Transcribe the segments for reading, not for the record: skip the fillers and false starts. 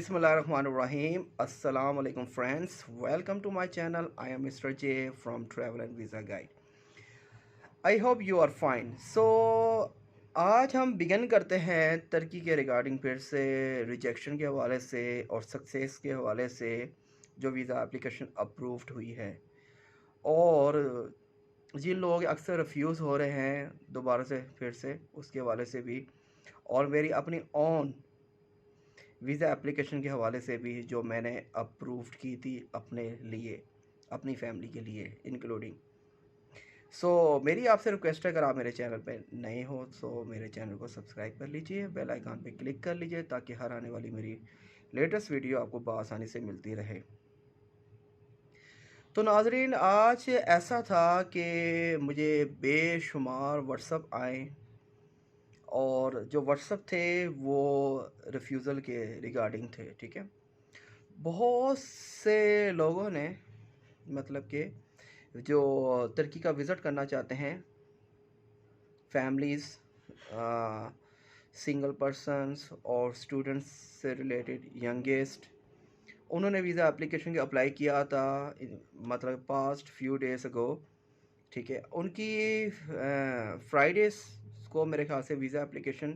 Bismillahirrahmanirrahim. Assalamu alaikum friends. Welcome to my channel. I am Mr. J from Travel and Visa Guide. I hope you are fine. So आज हम begin करते हैं तुर्की के regarding फिर से rejection के हवाले से और सक्सेस के हवाले से जो वीज़ा एप्लीकेशन अप्रूव्ड हुई है और जिन लोग अक्सर रिफ्यूज़ हो रहे हैं दोबारा से फिर से उसके हवाले से भी और मेरी अपनी ऑन वीज़ा एप्लीकेशन के हवाले से भी जो मैंने अप्रूव्ड की थी अपने लिए अपनी फैमिली के लिए इंक्लूडिंग। मेरी आपसे रिक्वेस्ट है, अगर आप मेरे चैनल पे नए हो तो मेरे चैनल को सब्सक्राइब कर लीजिए, बेल आइकन पे क्लिक कर लीजिए ताकि हर आने वाली मेरी लेटेस्ट वीडियो आपको बआसानी से मिलती रहे। तो नाजरीन, आज ऐसा था कि मुझे बेशुमार व्हाट्सअप आए और जो व्हाट्सअप थे वो रिफ्यूज़ल के रिगार्डिंग थे। ठीक है, बहुत से लोगों ने मतलब कि जो तुर्की का विज़िट करना चाहते हैं, फैमिलीज़, सिंगल पर्सन्स और स्टूडेंट्स से रिलेटेड यंगेस्ट, उन्होंने वीज़ा एप्लीकेशन के अप्लाई किया था मतलब पास्ट फ्यू डेज़ अगो। ठीक है, उनकी फ्राइडेज़ को मेरे ख्याल से वीज़ा एप्लीकेशन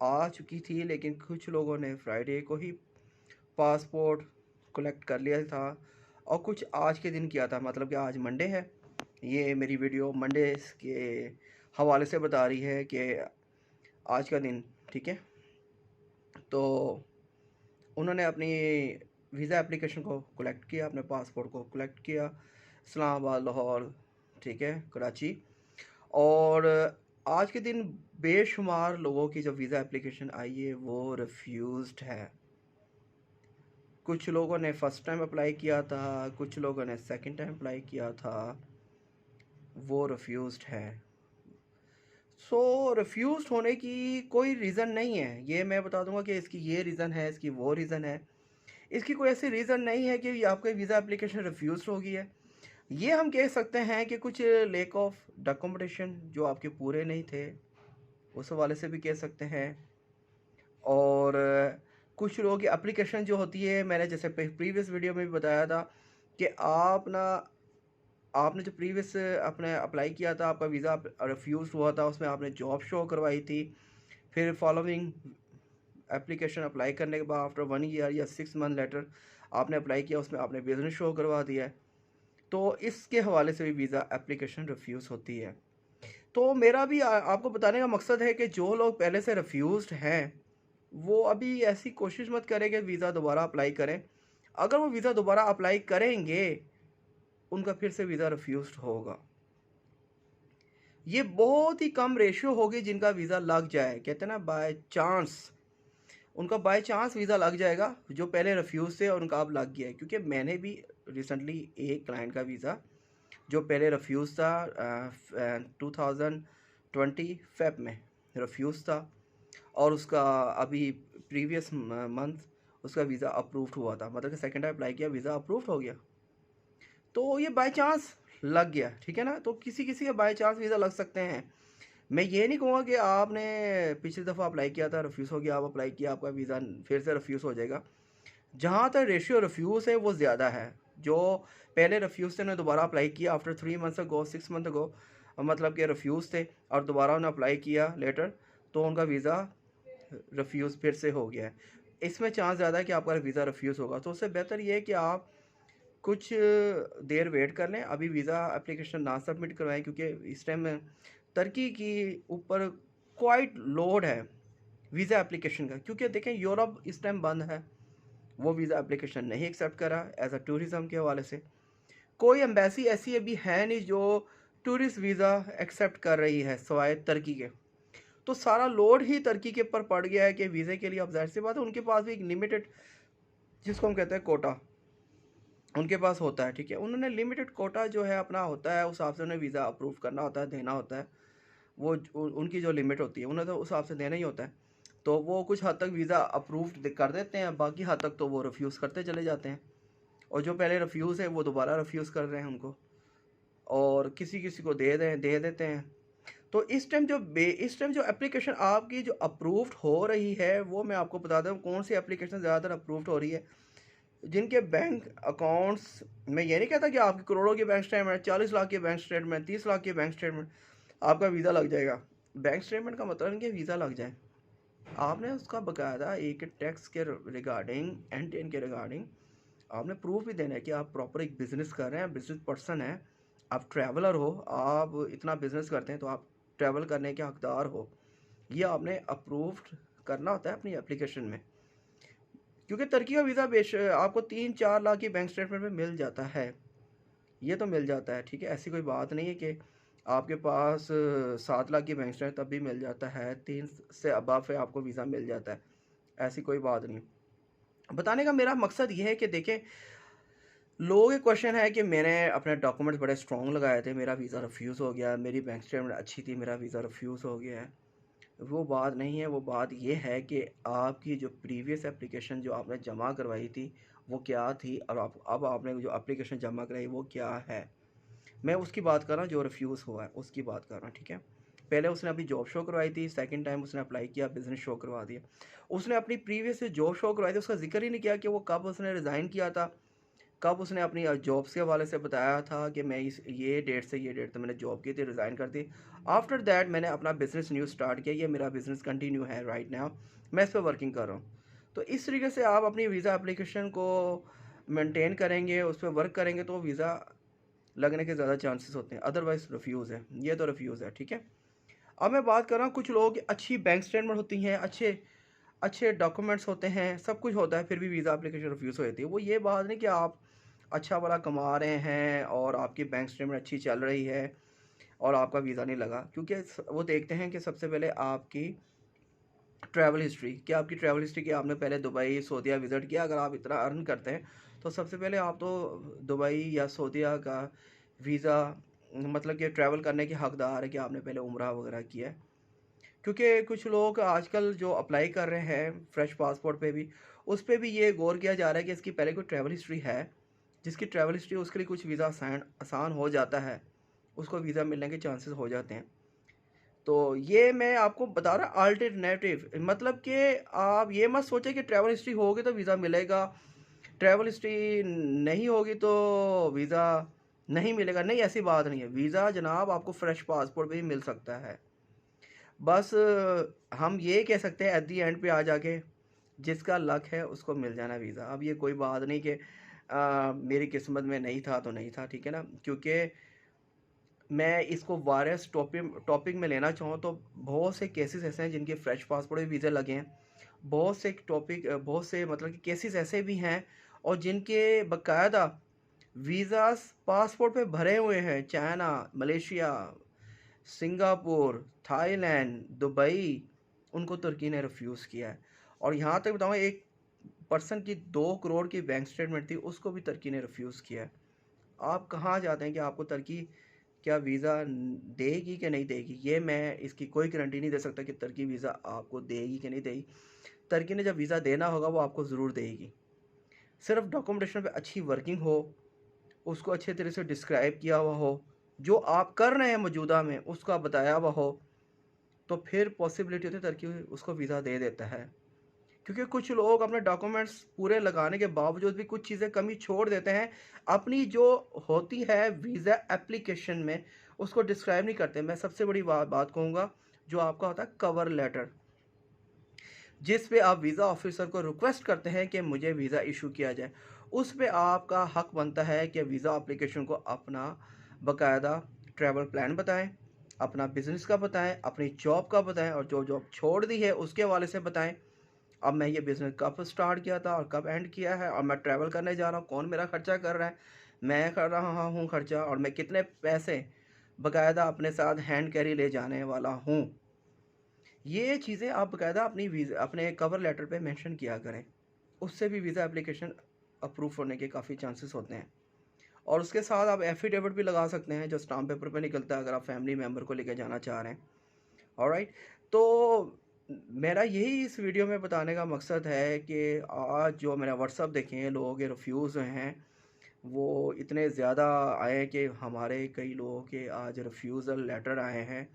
आ चुकी थी, लेकिन कुछ लोगों ने फ्राइडे को ही पासपोर्ट कलेक्ट कर लिया था और कुछ आज के दिन किया था। मतलब कि आज मंडे है, ये मेरी वीडियो मंडे के हवाले से बता रही है कि आज का दिन। ठीक है, तो उन्होंने अपनी वीज़ा एप्लीकेशन को कलेक्ट किया, अपने पासपोर्ट को कलेक्ट किया, इस्लामाबाद, लाहौर, ठीक है, कराची, और आज के दिन बेशुमार लोगों की जो वीज़ा एप्लीकेशन आई है वो रिफ्यूज़ड है। कुछ लोगों ने फ़र्स्ट टाइम अप्लाई किया था, कुछ लोगों ने सेकंड टाइम अप्लाई किया था, वो रिफ्यूज़ड है। रिफ्यूज़ड होने की कोई रीज़न नहीं है, ये मैं बता दूंगा कि इसकी ये रीज़न है, इसकी वो रीज़न है। इसकी कोई ऐसी रीज़न नहीं है कि आपका वीज़ा एप्लीकेशन रिफ्यूज़ हो गई है। ये हम कह सकते हैं कि कुछ लैक ऑफ डॉक्यूमेंटेशन जो आपके पूरे नहीं थे, उस हवाले से भी कह सकते हैं। और कुछ लोगों की एप्लीकेशन जो होती है, मैंने जैसे प्रीवियस वीडियो में भी बताया था कि आपने जो प्रीवियस आपने अप्लाई किया था, आपका वीज़ा रिफ्यूज़ हुआ था, उसमें आपने जॉब शो करवाई थी, फिर फॉलोइंग एप्लीकेशन अप्लाई करने के बाद आफ्टर 1 ईयर या 6 मंथ लेटर आपने अप्लाई किया, उसमें आपने बिज़नेस शो करवा दिया है, तो इसके हवाले से भी वीज़ा एप्लीकेशन रिफ्यूज़ होती है। तो मेरा भी आपको बताने का मकसद है कि जो लोग पहले से रिफ्यूज़ड हैं वो अभी ऐसी कोशिश मत करें कि वीज़ा दोबारा अप्लाई करें। अगर वो वीज़ा दोबारा अप्लाई करेंगे उनका फिर से वीज़ा रिफ्यूज़ड होगा। ये बहुत ही कम रेशियो होगी जिनका वीज़ा लग जाए, कहते हैं ना बाय चांस, उनका बाय चांस वीज़ा लग जाएगा जो पहले रिफ्यूज़ थे और उनका अब लग गया है। क्योंकि मैंने भी रिसेंटली एक क्लाइंट का वीज़ा जो पहले रिफ्यूज़ था 2020 फेब में रिफ्यूज़ था और उसका अभी प्रीवियस मंथ उसका वीज़ा अप्रूव्ड हुआ था, मतलब कि सेकंड टाइम अप्लाई किया, वीज़ा अप्रूव्ड हो गया। तो ये बाय चांस लग गया, ठीक है ना। तो किसी किसी का बाय चांस वीज़ा लग सकते हैं। मैं ये नहीं कहूँगा कि आपने पिछली दफ़ा अप्लाई किया था रिफ्यूज़ हो गया, आप अप्लाई किया आपका वीज़ा फिर से रिफ्यूज़ हो जाएगा। जहाँ तक रेशियो रिफ्यूज़ है वो ज़्यादा है। जो पहले रिफ्यूज़ थे उन्होंने दोबारा अप्लाई किया after 3 months ago, 6 month ago, मतलब कि रिफ्यूज़ थे और दोबारा उन्होंने अप्लाई किया लेटर, तो उनका वीज़ा रिफ्यूज़ फिर से हो गया है। इसमें चांस ज़्यादा है कि आपका वीज़ा रिफ्यूज़ होगा। तो उससे बेहतर ये है कि आप कुछ देर वेट कर लें, अभी वीज़ा एप्लीकेशन ना सबमिट करवाएं, क्योंकि इस टाइम तुर्की की ऊपर क्वाइट लोड है वीज़ा एप्लीकेशन का। क्योंकि देखें यूरोप इस टाइम बंद है, वो वीज़ा एप्लीकेशन नहीं एक्सेप्ट करा एज अ टूरिज़म के हवाले से। कोई एम्बेसी ऐसी अभी है नहीं जो टूरिस्ट वीज़ा एक्सेप्ट कर रही है सवाए तुर्की के। तो सारा लोड ही तुर्की के ऊपर पड़ गया है कि वीज़े के लिए, अब जाहिर सी बात है उनके पास भी एक लिमिटेड, जिसको हम कहते हैं कोटा, उनके पास होता है। ठीक है, उन्होंने लिमिटेड कोटा जो है अपना होता है, उस हिसाब से उन्हें वीज़ा अप्रूव करना होता है, देना होता है। वो उनकी जो लिमिट होती है उन्हें तो उस हिसाब से देना ही होता है। तो वो कुछ हद तक वीज़ा अप्रूव्ड कर देते हैं, बाकी हद तक तो वो रिफ्यूज़ करते चले जाते हैं। और जो पहले रिफ्यूज़ है वो दोबारा रिफ्यूज़ कर रहे हैं उनको, और किसी किसी को दे देते हैं। तो इस टाइम जो एप्लीकेशन आपकी जो अप्रूव्ड हो रही है, वो मैं आपको बताता हूँ कौन सी एप्लीकेशन ज़्यादातर अप्रूव्ड हो रही है। जिनके बैंक अकाउंट्स, मैं ये नहीं कहता कि आपके करोड़ों के बैंक स्टेटमेंट, 40 लाख के बैंक स्टेटमेंट, 30 लाख के बैंक स्टेटमेंट, आपका वीज़ा लग जाएगा। बैंक स्टेटमेंट का मतलब नहीं कि वीज़ा लग जाए। आपने उसका बाकायदा एक टैक्स के रिगार्डिंग, एन के रिगार्डिंग आपने प्रूफ भी देना है कि आप प्रॉपर एक बिज़नेस कर रहे हैं, बिज़नेस पर्सन हैं, आप ट्रैवलर हो, आप इतना बिज़नेस करते हैं तो आप ट्रैवल करने के हकदार हो। ये आपने अप्रूव्ड करना होता है अपनी एप्लीकेशन में। क्योंकि तुर्की का वीज़ा आपको 3-4 लाख की बैंक स्टेटमेंट में मिल जाता है। ये तो मिल जाता है, ठीक है? ऐसी कोई बात नहीं है कि आपके पास 7 लाख की बैंक स्टेटमेंट तब भी मिल जाता है, 3 से अबव पे आपको वीज़ा मिल जाता है। ऐसी कोई बात नहीं। बताने का मेरा मकसद ये है कि देखें, लोगों के क्वेश्चन है कि मैंने अपने डॉक्यूमेंट्स बड़े स्ट्रॉन्ग लगाए थे, मेरा वीज़ा रिफ्यूज़ हो गया, मेरी बैंक स्टेटमेंट अच्छी थी, मेरा वीज़ा रिफ्यूज़ हो गया है। वो बात नहीं है, वो बात ये है कि आपकी जो प्रीवियस एप्लीकेशन जो आपने जमा करवाई थी, वो क्या थी, और अब आपने जो एप्लीकेशन जमा कराई वो क्या है। मैं उसकी बात कर रहा हूँ जो रिफ्यूज़ हुआ है, उसकी बात कर रहा हूँ, ठीक है? पहले उसने अभी जॉब शो करवाई थी, सेकंड टाइम उसने अप्लाई किया, बिज़नेस शो करवा दिया। उसने अपनी प्रीवियस जो जॉब शो करवाई थी उसका ज़िक्र ही नहीं किया कि वो कब उसने रिज़ाइन किया था, कब उसने अपनी जॉब्स के हवाले से बताया था कि मैं इस ये डेट से ये डेट तक मैंने जॉब की थी, रिज़ाइन कर दी। आफ्टर दैट मैंने अपना बिज़नेस न्यू स्टार्ट किया, ये मेरा बिज़नेस कंटिन्यू है राइट नाउ, मैं इस पे वर्किंग कर रहा हूँ। तो इस तरीके से आप अपनी वीज़ा एप्लीकेशन को मेंटेन करेंगे, उस पे वर्क करेंगे तो वीज़ा लगने के ज़्यादा चांसेस होते हैं, अदरवाइज़ रिफ्यूज़ है, ये तो रिफ्यूज़ है, ठीक है? अब मैं बात कर रहा हूँ कुछ लोगों की अच्छी बैंक स्टेटमेंट होती हैं, अच्छे अच्छे डॉक्यूमेंट्स होते हैं, सब कुछ होता है, फिर भी वीज़ा एप्लीकेशन रिफ्यूज़ हो जाती है। वो ये बात नहीं कि आप अच्छा वाला कमा रहे हैं और आपकी बैंक स्टेटमेंट अच्छी चल रही है और आपका वीज़ा नहीं लगा, क्योंकि वो देखते हैं कि सबसे पहले आपकी ट्रैवल हिस्ट्री, कि आपकी ट्रैवल हिस्ट्री, कि आपने पहले दुबई, सऊदीया विज़िट किया। अगर आप इतना अर्न करते हैं तो सबसे पहले आप तो दुबई या सऊदीया का वीज़ा, मतलब कि ट्रैवल करने के हकदार है कि आपने पहले उम्रा वगैरह किया है। क्योंकि कुछ लोग आजकल जो अप्लाई कर रहे हैं फ्रेश पासपोर्ट पे भी, उस पे भी ये गौर किया जा रहा है कि इसकी पहले कोई ट्रैवल हिस्ट्री है। जिसकी ट्रैवल हिस्ट्री, उसके लिए कुछ वीज़ा आसान आसान हो जाता है, उसको वीज़ा मिलने के चांसेस हो जाते हैं। तो ये मैं आपको बता रहा अल्टरनेटिव, मतलब कि आप ये मत सोचें कि ट्रैवल हिस्ट्री होगी तो वीज़ा मिलेगा, ट्रैवल हिस्ट्री नहीं होगी तो वीज़ा नहीं मिलेगा। नहीं, ऐसी बात नहीं है। वीज़ा जनाब आपको फ्रेश पासपोर्ट पे ही मिल सकता है। बस हम ये कह सकते हैं एट दी एंड पे आ जाके जिसका लक है उसको मिल जाना वीज़ा। अब ये कोई बात नहीं कि मेरी किस्मत में नहीं था तो नहीं था, ठीक है ना? क्योंकि मैं इसको वायरस टॉपिक में लेना चाहूँ तो बहुत से केसेस ऐसे हैं जिनके फ्रेश पासपोर्ट में वीज़ा लगे हैं। बहुत से मतलब कि केसेस ऐसे भी हैं और जिनके बाकायदा वीज़ास पासपोर्ट पे भरे हुए हैं। China, Malaysia, Singapore, Thailand, Dubai, उनको तुर्की ने रिफ्यूज़ किया है। और यहाँ तक बताऊँ, एक पर्सन की 2 करोड़ की बैंक स्टेटमेंट थी, उसको भी तुर्की ने रिफ्यूज़ किया है। आप कहाँ जाते हैं कि आपको तुर्की क्या वीज़ा देगी कि नहीं देगी? ये मैं इसकी कोई गारंटी नहीं दे सकता कि तुर्की वीज़ा आपको देगी कि नहीं देगी। तुर्की ने जब वीज़ा देना होगा वो आपको ज़रूर देगी। सिर्फ़ डॉक्यूमेंटेशन पे अच्छी वर्किंग हो, उसको अच्छे तरह से डिस्क्राइब किया हुआ हो, जो आप कर रहे हैं मौजूदा में उसका बताया हुआ हो, तो फिर पॉसिबिलिटी होती है तुर्की उसको वीज़ा दे देता है। क्योंकि कुछ लोग अपने डॉक्यूमेंट्स पूरे लगाने के बावजूद भी कुछ चीज़ें कमी छोड़ देते हैं। अपनी जो होती है वीज़ा एप्लीकेशन में, उसको डिस्क्राइब नहीं करते। मैं सबसे बड़ी बात कहूँगा, जो आपका होता है कवर लेटर, जिस पे आप वीज़ा ऑफिसर को रिक्वेस्ट करते हैं कि मुझे वीज़ा इशू किया जाए, उस पे आपका हक बनता है कि वीज़ा एप्लीकेशन को अपना बाकायदा ट्रैवल प्लान बताएं, अपना बिज़नेस का बताएं, अपनी जॉब का बताएं और जो जॉब छोड़ दी है उसके हवाले से बताएं। अब मैं ये बिज़नेस कब स्टार्ट किया था और कब एंड किया है, और मैं ट्रैवल करने जा रहा हूँ, कौन मेरा खर्चा कर रहा है, मैं कर रहा हूँ खर्चा, और मैं कितने पैसे बाकायदा अपने साथ हैंड कैरी ले जाने वाला हूँ। ये चीज़ें आप बाकायदा अपने कवर लेटर पे मेंशन किया करें। उससे भी वीज़ा एप्लीकेशन अप्रूव होने के काफ़ी चांसेस होते हैं। और उसके साथ आप एफिडेविट भी लगा सकते हैं जो स्टाम्प पेपर पे निकलता है, अगर आप फैमिली मेम्बर को लेके जाना चाह रहे हैं। ऑलराइट, तो मेरा यही इस वीडियो में बताने का मकसद है कि आज जो मैंने व्हाट्सअप देखे हैं, लोगों के रिफ्यूज़ हैं वो इतने ज़्यादा आए हैं कि हमारे कई लोगों के आज रिफ्यूज़ल लेटर आए हैं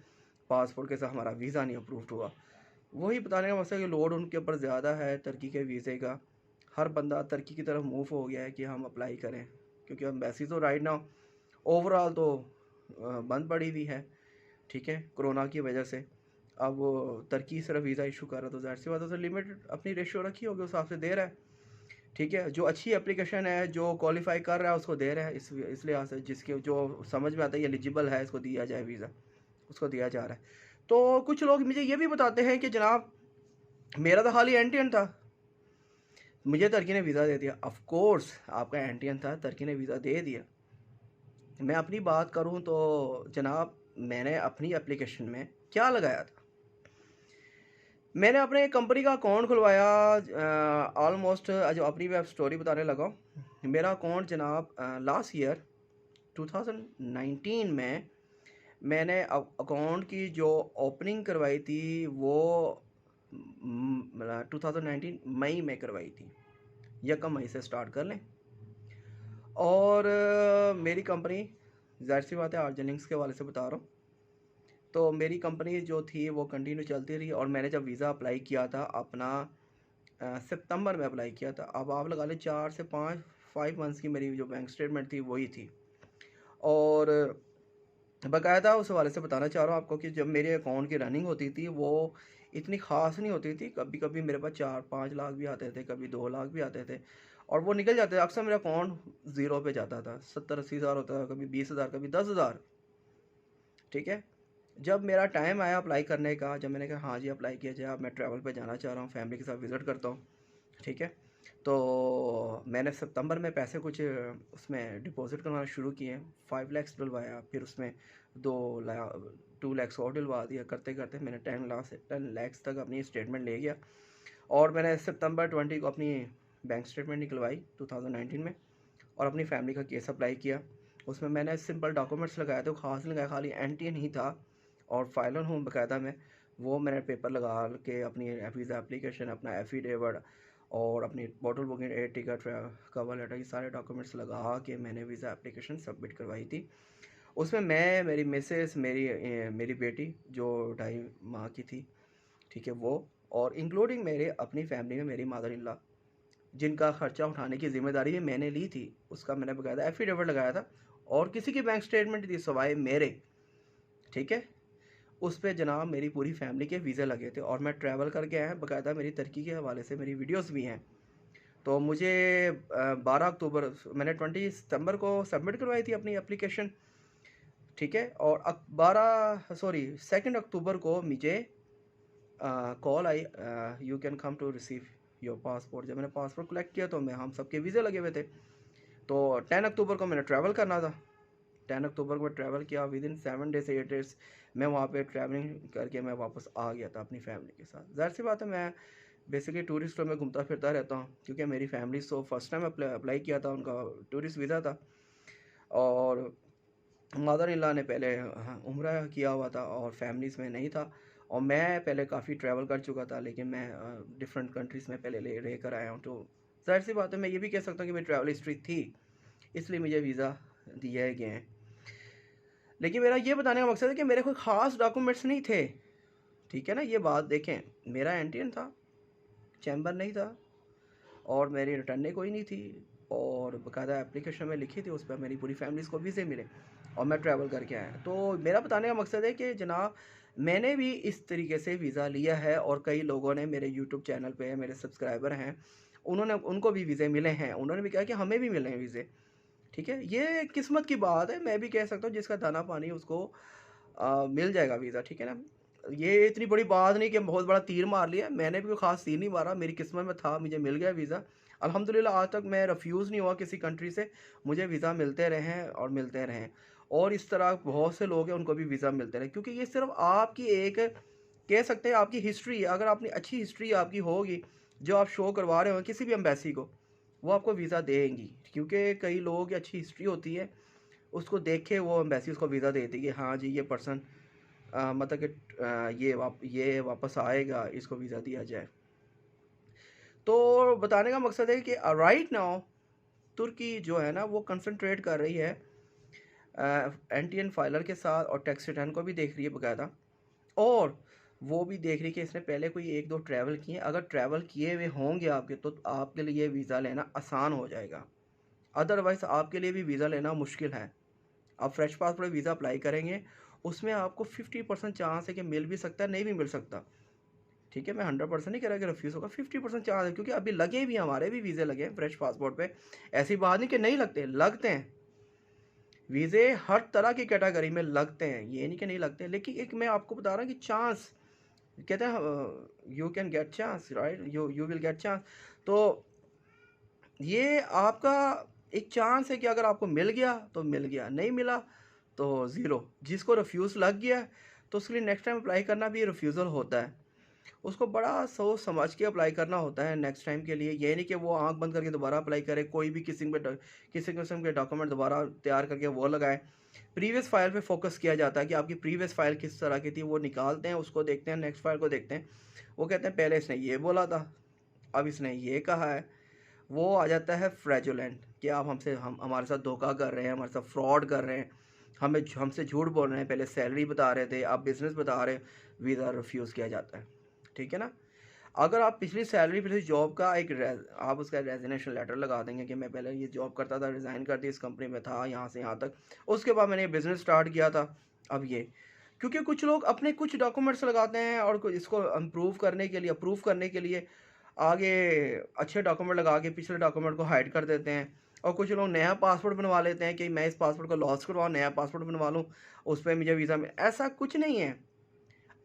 पासपोर्ट के साथ हमारा वीज़ा नहीं अप्रूव्ड हुआ। वही बताने का मकसद है कि लोड उनके ऊपर ज़्यादा है तुर्की के वीज़े का। हर बंदा तुर्की की तरफ मूव हो गया है कि हम अप्लाई करें, क्योंकि एम्बेसी तो राइट नाउ ओवरऑल तो बंद पड़ी हुई है, ठीक है, कोरोना की वजह से। अब वो तुर्की सिर्फ वीज़ा इशू कर रहा है, तो ज़ाहिर सी बात है उसने लिमिट अपनी रेशियो रखी होगी, उस हिसाब से दे रहा है, ठीक है। जो अच्छी एप्लीकेशन है, जो क्वालिफाई कर रहा है, उसको दे रहा है। इस लिहाज से जिसके जो समझ में आता है ये एलिजिबल है, इसको दिया जाए वीज़ा, उसको दिया जा रहा है। तो कुछ लोग मुझे ये भी बताते हैं कि जनाब मेरा तो खाली एंटियन था, मुझे तुर्की ने वीज़ा दे दिया। ऑफ कोर्स आपका एंटियन था, तुर्की ने वीज़ा दे दिया। मैं अपनी बात करूं तो जनाब मैंने अपनी एप्लीकेशन में क्या लगाया था, मैंने अपने कंपनी का अकाउंट खुलवाया। ऑलमोस्ट जो अपनी मैं स्टोरी बताने लगा हूँ, मेरा अकाउंट जनाब लास्ट ईयर 2019 में मैंने अकाउंट की जो ओपनिंग करवाई थी वो 2019 मई में करवाई थी, 1 मई से स्टार्ट कर लें। और मेरी कंपनी, ज़ाहिर सी बात है आर्ट जेनिंग्स के वाले से बता रहा हूँ, तो मेरी कंपनी जो थी वो कंटिन्यू चलती रही। और मैंने जब वीज़ा अप्लाई किया था अपना सितंबर में अप्लाई किया था, अब आप लगा लें 4 से 5 मंथ्स की मेरी जो बैंक स्टेटमेंट थी वही थी। और बाकायदा उस हवाले से बताना चाह रहा हूँ आपको कि जब मेरे अकाउंट की रनिंग होती थी वो इतनी ख़ास नहीं होती थी। कभी कभी मेरे पास 4-5 लाख भी आते थे, कभी 2 लाख भी आते थे, और वो निकल जाते थे। अक्सर मेरा अकाउंट ज़ीरो पे जाता था, 70-80 हज़ार होता था, कभी 20 हज़ार, कभी 10 हज़ार, ठीक है। जब मेरा टाइम आया अप्लाई करने का, जब मैंने कहा हाँ जी अप्लाई किया जाए, अब मैं ट्रैवल पे जाना चाह रहा हूँ, फैमिली के साथ विज़िट करता हूँ, ठीक है, तो मैंने सितंबर में पैसे कुछ उसमें डिपॉजिट करवाना शुरू किए। 5 लाख डलवाया, फिर उसमें 2 लाख और डलवा दिया। करते करते मैंने 10 लाख तक अपनी स्टेटमेंट ले गया। और मैंने सितंबर 20 को अपनी बैंक स्टेटमेंट निकलवाई 2019 में, और अपनी फैमिली का केस अप्लाई किया। उसमें मैंने सिंपल डॉक्यूमेंट्स लगाए थे, खास नहीं लगाया, खाली एंटीएन ही था और फाइलर हूँ बाकायदा में। वो मैंने पेपर लगा के अपनी वीज़ा एप्लीकेशन, अपना एफिडेविट और अपनी बोतल booking, air ticket, cover letter, ये सारे डॉक्यूमेंट्स लगा के मैंने वीज़ा एप्लीकेशन सबमिट करवाई थी। उसमें मैं, मेरी मिसेस, मेरी बेटी जो 2.5 माह की थी, ठीक है, वो, और इंक्लूडिंग मेरे अपनी फैमिली में मेरी मदर इन लॉ, जिनका ख़र्चा उठाने की ज़िम्मेदारी मैंने ली थी, उसका मैंने बाकायदा एफिडेविट लगाया था। और किसी की बैंक स्टेटमेंट थी सवाए मेरे, ठीक है, उस पर जनाब मेरी पूरी फैमिली के वीज़े लगे थे। और मैं ट्रैवल करके आया, बाकायदा मेरी तुर्की के हवाले से मेरी वीडियोस भी हैं। तो मुझे 12 अक्टूबर, मैंने 20 सितंबर को सबमिट करवाई थी अपनी एप्लीकेशन, ठीक है, और 2 अक्टूबर को मुझे कॉल आई, you can come to receive your passport. जब मैंने पासपोर्ट कलेक्ट किया तो मैं, हम सबके वीज़े लगे हुए थे। तो 10 अक्टूबर को मैंने ट्रैवल करना था। 10 अक्टूबर को ट्रैवल किया, विद इन 7 डेज से 8 डेज मैं वहाँ पे ट्रैवलिंग करके मैं वापस आ गया था अपनी फैमिली के साथ। ज़ाहिर सी बात है मैं बेसिकली टूरिस्टों में घूमता फिरता रहता हूँ, क्योंकि मेरी फैमिली तो फर्स्ट टाइम अप्लाई किया था, उनका टूरिस्ट वीज़ा था। और मदर इन लॉ ने पहले उम्रा किया हुआ था और फैमिलीज़ में नहीं था। और मैं पहले काफ़ी ट्रैवल कर चुका था, लेकिन मैं डिफरेंट कंट्रीज़ में पहले रह कर आया हूँ। तो ज़ाहिर सी बात है मैं ये भी कह सकता हूँ कि मेरी ट्रैवल हिस्ट्री थी, इसलिए मुझे वीज़ा दिए गए हैं। लेकिन मेरा ये बताने का मकसद है कि मेरे कोई ख़ास डॉक्यूमेंट्स नहीं थे, ठीक है ना। ये बात देखें, मेरा एंटीएन था, चैम्बर नहीं था, और मेरी रिटर्न कोई नहीं थी, और बाकायदा एप्लीकेशन में लिखी थी, उस पर मेरी पूरी फैमिलीज़ को वीज़े मिले और मैं ट्रैवल करके आया। तो मेरा बताने का मकसद है कि जनाब मैंने भी इस तरीके से वीज़ा लिया है, और कई लोगों ने मेरे यूट्यूब चैनल पे, मेरे सब्सक्राइबर हैं, उनको भी वीज़े मिले हैं, उन्होंने भी कहा कि हमें भी मिले हैं वीज़े, ठीक है। ये किस्मत की बात है, मैं भी कह सकता हूँ जिसका दाना पानी उसको मिल जाएगा वीज़ा, ठीक है ना। ये इतनी बड़ी बात नहीं कि बहुत बड़ा तीर मार लिया, मैंने भी कोई ख़ास तीर नहीं मारा, मेरी किस्मत में था, मुझे मिल गया वीज़ा। अल्हम्दुलिल्लाह आज तक मैं रिफ्यूज़ नहीं हुआ किसी कंट्री से, मुझे वीज़ा मिलते रहे हैं और मिलते रहें। और इस तरह बहुत से लोग हैं उनको भी वीज़ा मिलते रहे, क्योंकि ये सिर्फ आपकी एक, कह सकते हैं आपकी हिस्ट्री, अगर आपने अच्छी हिस्ट्री आपकी होगी जो आप शो करवा रहे हो किसी भी एम्बेसी को, वो आपको वीज़ा देंगी। क्योंकि कई लोगों की अच्छी हिस्ट्री होती है, उसको देख के वो एम्बेसी उसको वीज़ा देती है कि हाँ जी ये पर्सन मतलब कि ये वापस आएगा, इसको वीज़ा दिया जाए। तो बताने का मकसद है कि राइट नाउ तुर्की जो है ना वो कंसंट्रेट कर रही है एंटीएन फाइलर के साथ, और टैक्स रिटर्न को भी देख रही है बाकायदा। और वो भी देख रही कि इसने पहले कोई 1-2 ट्रैवल किए, अगर ट्रैवल किए हुए होंगे आपके तो आपके लिए वीज़ा लेना आसान हो जाएगा, अदरवाइज़ आपके लिए भी वीज़ा लेना मुश्किल है। आप फ्रेश पासपोर्ट वीज़ा अप्लाई करेंगे, उसमें आपको 50% चांस है कि मिल भी सकता है, नहीं भी मिल सकता। ठीक है, मैं 100% नहीं कह रहा कि रिफ्यूज़ होगा, 50% चांस है, क्योंकि अभी लगे भी, हमारे भी वीज़े लगे हैं फ्रेश पासपोर्ट पे। ऐसी बात नहीं कि नहीं लगते, लगते हैं। वीज़े हर तरह की कैटेगरी में लगते हैं, ये नहीं कि नहीं लगते हैं, लेकिन एक मैं आपको बता रहा हूँ कि चांस कहते हैं you can get chance, right, you will get chance. तो ये आपका एक चांस है कि अगर आपको मिल गया तो मिल गया, नहीं मिला तो ज़ीरो। जिसको रिफ्यूज़ लग गया तो उसके लिए नेक्स्ट टाइम अप्लाई करना भी रिफ्यूज़ल होता है, उसको बड़ा सोच समझ के अप्लाई करना होता है नेक्स्ट टाइम के लिए। ये नहीं कि वो आंख बंद करके दोबारा अप्लाई करे, कोई भी किसी किस्म के डॉक्यूमेंट दोबारा तैयार करके वो लगाए। प्रीवियस फाइल पे फोकस किया जाता है कि आपकी प्रीवियस फाइल किस तरह की थी, वो निकालते हैं, उसको देखते हैं, नेक्स्ट फाइल को देखते हैं। वो कहते हैं पहले इसने ये बोला था, अब इसने ये कहा है। वो आ जाता है फ्रेजुलेंट कि आप हम हमारे साथ धोखा कर रहे हैं, हमारे साथ फ्रॉड कर रहे हैं, हमसे झूठ बोल रहे हैं, पहले सैलरी बता रहे थे, आप बिज़नेस बता रहे हैं, वीज़ा रिफ्यूज़ किया जाता है। ठीक है ना? अगर आप पिछली सैलरी, पिछली जॉब का आप उसका रेजिग्नेशन लेटर लगा देंगे कि मैं पहले ये जॉब करता था, रिज़ाइन कर दी, इस कंपनी में था, यहाँ से यहाँ तक, उसके बाद मैंने ये बिज़नेस स्टार्ट किया था, अब ये। क्योंकि कुछ लोग अपने कुछ डॉक्यूमेंट्स लगाते हैं और इसको इम्प्रूव करने के लिए, अप्रूव करने के लिए आगे अच्छे डॉक्यूमेंट लगा के पिछले डॉक्यूमेंट को हाइड कर देते हैं। और कुछ लोग नया पासपोर्ट बनवा लेते हैं कि मैं इस पासपोर्ट को लॉस करवाऊँ, नया पासपोर्ट बनवा लूँ, उस पे मुझे वीज़ा ऐसा कुछ नहीं है।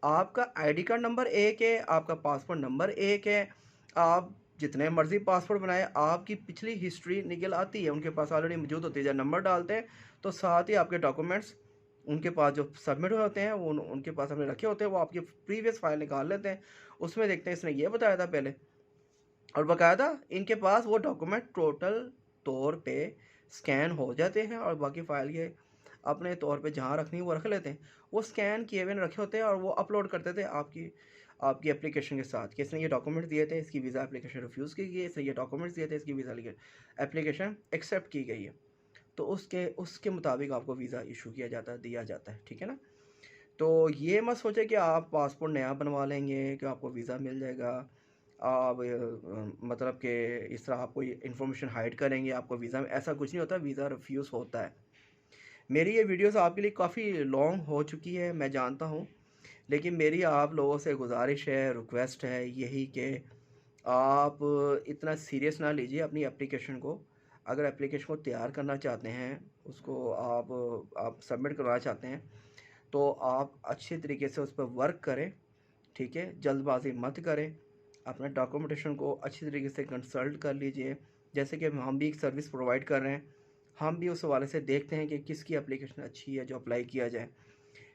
आपका आईडी कार्ड नंबर एक है, आपका पासपोर्ट नंबर एक है, आप जितने मर्ज़ी पासपोर्ट बनाएँ, आपकी पिछली हिस्ट्री निकल आती है, उनके पास ऑलरेडी मौजूद होती है। जब नंबर डालते हैं, तो साथ ही आपके डॉक्यूमेंट्स उनके पास जो सबमिट हुए होते हैं, वो उनके पास हमने रखे होते हैं, वो आपकी प्रीवियस फाइल निकाल लेते हैं, उसमें देखते हैं इसने ये बताया था पहले। और बाकायदा इनके पास वो डॉक्यूमेंट टोटल तौर पे स्कैन हो जाते हैं और बाकी फ़ाइल ये अपने तौर पे जहाँ रखनी है वो रख लेते हैं। वो स्कैन किए हुए रखे होते हैं और वो अपलोड करते थे आपकी आपकी एप्लीकेशन के साथ कि इसने ये डॉक्यूमेंट दिए थे, इसकी वीज़ा एप्लीकेशन रिफ्यूज़ की गई है, इसने ये डॉक्यूमेंट्स दिए थे, इसकी वीज़ा एप्लीकेशन एक्सेप्ट की गई है। तो उसके उसके मुताबिक आपको वीज़ा इशू किया जाता है, दिया जाता है। ठीक है ना? तो ये मत सोचें कि आप पासपोर्ट नया बनवा लेंगे कि आपको वीज़ा मिल जाएगा। आप मतलब कि इस तरह आप कोई इन्फॉर्मेशन हाइड करेंगे आपको वीज़ा में, ऐसा कुछ नहीं होता, वीज़ा रिफ्यूज़ होता है। मेरी ये वीडियोस आपके लिए काफ़ी लॉन्ग हो चुकी है, मैं जानता हूँ, लेकिन मेरी आप लोगों से गुजारिश है, रिक्वेस्ट है यही कि आप इतना सीरियस ना लीजिए अपनी एप्लीकेशन को। अगर एप्लीकेशन को तैयार करना चाहते हैं, उसको आप सबमिट करवाना चाहते हैं, तो आप अच्छे तरीके से उस पर वर्क करें। ठीक है, जल्दबाजी मत करें, अपना डॉक्यूमेंटेशन को अच्छी तरीके से कंसल्ट कर लीजिए। जैसे कि हम भी एक सर्विस प्रोवाइड कर रहे हैं, हम भी उस हवाले से देखते हैं कि किसकी एप्लीकेशन अच्छी है जो अप्लाई किया जाए।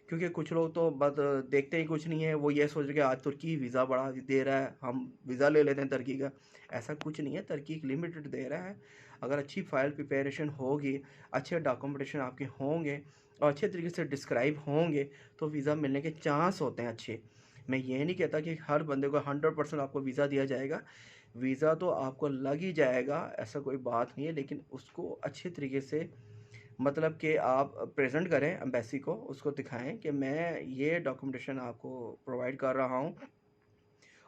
क्योंकि कुछ लोग तो बस देखते ही कुछ नहीं है, वो ये सोच रहे कि आज तुर्की वीज़ा बढ़ा दे रहा है, हम वीज़ा ले लेते हैं तुर्की का। ऐसा कुछ नहीं है, तुर्की एक लिमिटेड दे रहा है। अगर अच्छी फ़ाइल प्रिपरेशन होगी, अच्छे डॉक्यूमेंटेशन आपके होंगे और अच्छे तरीके से डिस्क्राइब होंगे, तो वीज़ा मिलने के चांस होते हैं अच्छे। मैं ये नहीं कहता कि हर बंदे को 100% आपको वीज़ा दिया जाएगा। वीज़ा तो आपको लग ही जाएगा, ऐसा कोई बात नहीं है, लेकिन उसको अच्छे तरीके से मतलब कि आप प्रेज़ेंट करें एम्बेसी को, उसको दिखाएँ कि मैं ये डॉक्यूमेंटेशन आपको प्रोवाइड कर रहा हूँ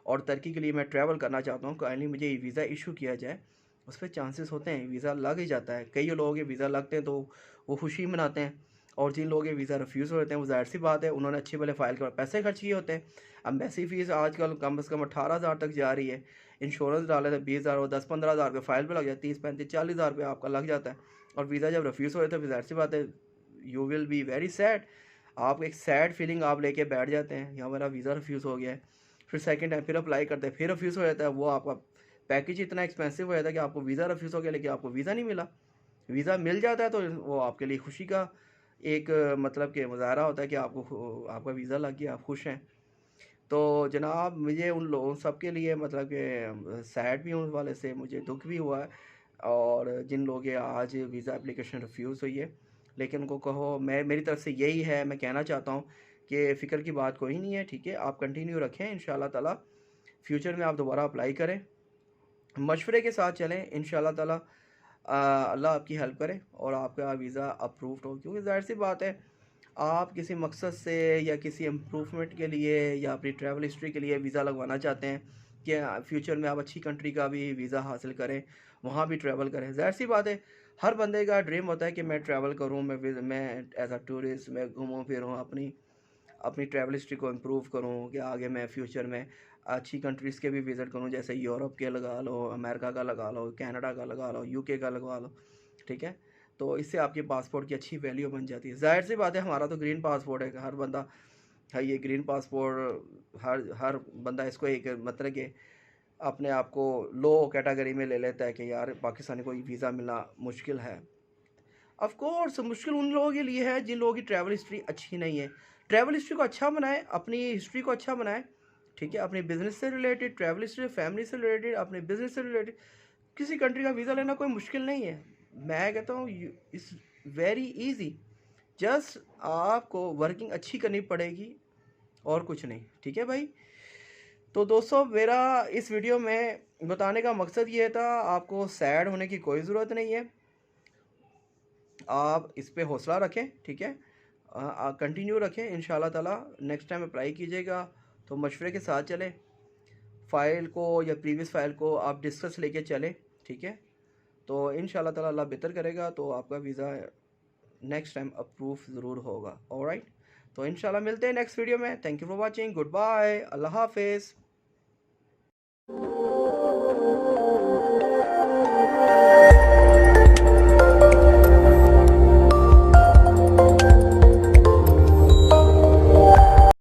और तुर्की के लिए मैं ट्रैवल करना चाहता हूँ, काइंडली मुझे ये वीज़ा इशू किया जाए। उस पे चांसेस होते हैं, वीज़ा लग ही जाता है। कई लोगों के वीज़ा लगते हैं तो वो खुशी मनाते हैं, और जिन लोगों के वीज़ा रिफ्यूज़ हो जाते हैं, वो ज़ाहिर-सी बात है, उन्होंने अच्छी भले फ़ाइल के पैसे खर्च किए होते हैं। एम्बेसी फ़ीस आजकल कम से कम 18,000 तक जा रही है। इंश्योरेंस डाले तो 20,000 और 10-15,000 रुपये फ़ाइल पे लग जाए, 30-35-40,000 रुपये आपका लग जाता है। और वीज़ा जब रिफ्यूज़ हो जाता है, फिर ज़ाहिर-सी बात है, you will be very sad. आप एक सैड फीलिंग आप लेके बैठ जाते हैं, या मेरा वीज़ा रिफ्यूज़ हो गया है। फिर सेकंड टाइम फिर अप्लाई करते हैं, फिर रिफ्यूज़ हो जाता है। वो आपका पैकेज इतना एक्सपेंसिव हो जाता है कि आपको वीज़ा रिफ्यूज़ हो गया, लेकिन आपको वीज़ा नहीं मिला। वीज़ा मिल जाता है तो वो आपके लिए खुशी का एक मतलब कि मुज़ाहरा होता है कि आपका वीज़ा लग गया, आप खुश हैं। तो जनाब, मुझे उन लोगों सब के लिए मतलब कि सैड भी हूँ, उस वाले से मुझे दुःख भी हुआ है, और जिन लोगों के आज वीज़ा एप्लीकेशन रिफ्यूज़ हुई है, लेकिन उनको कहो, मैं मेरी तरफ से यही है, मैं कहना चाहता हूँ कि फ़िक्र की बात कोई नहीं है। ठीक है, आप कंटिन्यू रखें, इंशाल्लाह ताला फ्यूचर में आप दोबारा अप्लाई करें, मशवरे के साथ चलें, इंशाल्लाह ताला अल्लाह आपकी हेल्प करे और आपका वीज़ा अप्रूव्ड हो। क्योंकि ज़ाहिर सी बात है, आप किसी मकसद से या किसी इम्प्रूवमेंट के लिए या अपनी ट्रैवल हिस्ट्री के लिए वीज़ा लगवाना चाहते हैं कि फ्यूचर में आप अच्छी कंट्री का भी वीज़ा हासिल करें, वहाँ भी ट्रैवल करें, ज़ाहिर सी बात है हर बंदे का ड्रीम होता है कि मैं ट्रैवल करूँ, मैं एज अ टूरिस्ट मैं घूमूँ फिरूँ, अपनी अपनी ट्रैवल हिस्ट्री को इम्प्रूव करूँ कि आगे मैं फ्यूचर में अच्छी कंट्रीज़ के भी विज़िट करूँ, जैसे यूरोप के लगा लो, अमेरिका का लगा लो, कनाडा का लगा लो, यूके का लगवा लो, ठीक है। तो इससे आपके पासपोर्ट की अच्छी वैल्यू बन जाती है। ज़ाहिर सी बात है हमारा तो ग्रीन पासपोर्ट है, हर बंदा है ये ग्रीन पासपोर्ट, हर हर बंदा इसको एक मतलब कि अपने आप को लो कैटेगरी में ले लेता है कि यार पाकिस्तानी को वीज़ा मिलना मुश्किल है। ऑफ कोर्स मुश्किल उन लोगों के लिए है जिन लोगों की ट्रैवल हिस्ट्री अच्छी नहीं है। ट्रैवल हिस्ट्री को अच्छा बनाएं, अपनी हिस्ट्री को अच्छा बनाएं, ठीक है। अपने बिजनेस से रिलेटेड ट्रैवल हिस्ट्री, फैमिली से रिलेटेड, अपने बिजनेस से रिलेटेड किसी कंट्री का वीज़ा लेना कोई मुश्किल नहीं है। मैं कहता हूँ इट्स वेरी इजी। जस्ट आपको वर्किंग अच्छी करनी पड़ेगी और कुछ नहीं, ठीक है भाई। तो दोस्तों मेरा इस वीडियो में बताने का मकसद ये था, आपको सैड होने की कोई ज़रूरत नहीं है, आप इस पे हौसला रखें, ठीक है। कंटिन्यू रखें, इंशाल्लाह ताला नेक्स्ट टाइम अप्लाई कीजिएगा तो मशवरे के साथ चलें, फ़ाइल को या प्रीवियस फ़ाइल को आप डिस्कस लेके चलें, ठीक है। तो इंशाल्लाह ताला अल्लाह बेहतर करेगा तो आपका वीज़ा नेक्स्ट टाइम अप्रूव ज़रूर होगा। ऑलराइट, तो इंशाल्लाह मिलते हैं नेक्स्ट वीडियो में। Thank you for watching, goodbye, अल्लाह हाफिज़।